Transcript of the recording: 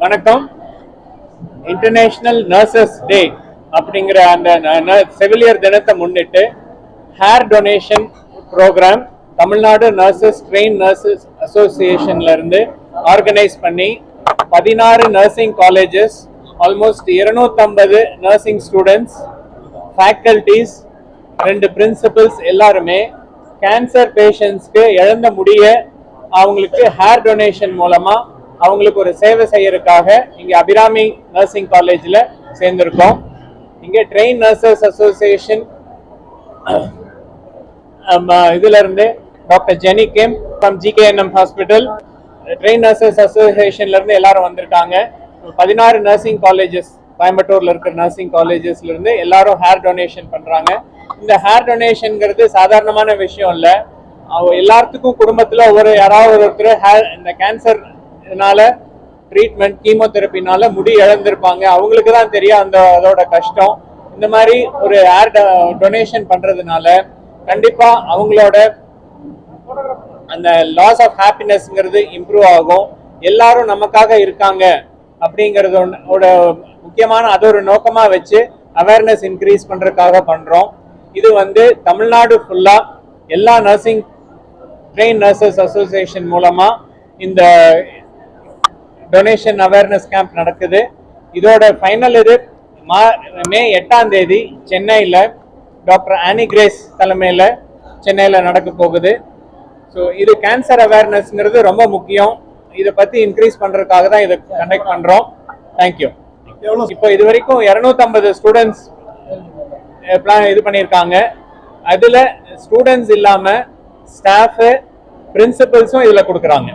வணக்கம். International nurses டே அப்படிங்கிற அந்த செவிலியர் தினத்தை முன்னிட்டு hair donation program Tamil Nadu train nurses அசோசியேஷன்ல இருந்து ஆர்கனைஸ் பண்ணி 16 nursing colleges, almost 250 nursing students, faculties, 2 principals எல்லாருமே கேன்சர் பேஷண்ட்ஸ்க்கு இழந்த முடிய அவங்களுக்கு ஹேர் டொனேஷன் மூலமா அவங்களுக்கு ஒரு சேவை செய்யறதுக்காக இங்க அபிராமி நர்சிங் காலேஜ்ல சேர்ந்திருக்கோம். இங்க ட்ரெயின் நர்சஸ் அசோசியேஷன் இதுல இருந்து doctor Jenny Kim from GKNM hospital, train nurses அசோசியேஷன்ல இருந்து எல்லாரும் வந்திருக்காங்க. 16 நர்சிங் காலேஜஸ், கோயம்புத்தூர்ல இருக்கிற நர்சிங் காலேஜஸ்ல இருந்து எல்லாரும் ஹேர் டொனேஷன் பண்றாங்க. இந்த ஹேர் டொனேஷன்ங்கிறது சாதாரணமான விஷயம் இல்ல. எல்லாத்துக்கும் குடும்பத்துல யாராவது ஒருத்தர் இந்த கேன்சர்னால ட்ரீட்மெண்ட் கீமோதெரப்பினால முடி இழந்திருப்பாங்க. அவங்களுக்கு தான் தெரியும் அதோட கஷ்டம். இந்த மாதிரி ஒரு ஹேர் டொனேஷன் பண்றதுனால கண்டிப்பா அவங்களோட அந்த லாஸ் ஆஃப் ஹாப்பினஸ்ங்கிறது இம்ப்ரூவ் ஆகும். எல்லாரும் நமக்காக இருக்காங்க அப்படிங்கறதோட முக்கியமான அது ஒரு நோக்கமா வச்சு அவேர்னஸ் இன்க்ரீஸ் பண்றதுக்காக பண்றோம். இது தமிழ்நாடு ஃபுல்லா எல்லா ட்ரெயின் நர்சஸ் அசோசியேஷன் மூலமா இந்த டொனேஷன் அவேர்னஸ் கேம்ப் நடக்குது. இதோட ஃபைனல் மே 8ஆம் தேதி சென்னையில் டாக்டர் ஆனி கிரேஸ் தலைமையில் சென்னையில் நடக்க போகுது. ஸோ இது கேன்சர் அவேர்னஸ்ங்கிறது ரொம்ப முக்கியம். இதை பற்றி இன்க்ரீஸ் பண்ணுறதுக்காக தான் இதை கண்டக்ட் பண்ணுறோம். தேங்க்யூ. இப்போ இது வரைக்கும் 250 ஸ்டூடெண்ட்ஸ் இது பண்ணியிருக்காங்க. அதில் ஸ்டூடெண்ட்ஸ் இல்லாமல் ஸ்டாஃபு, பிரின்சிபல்ஸும் இதில் கொடுக்குறாங்க.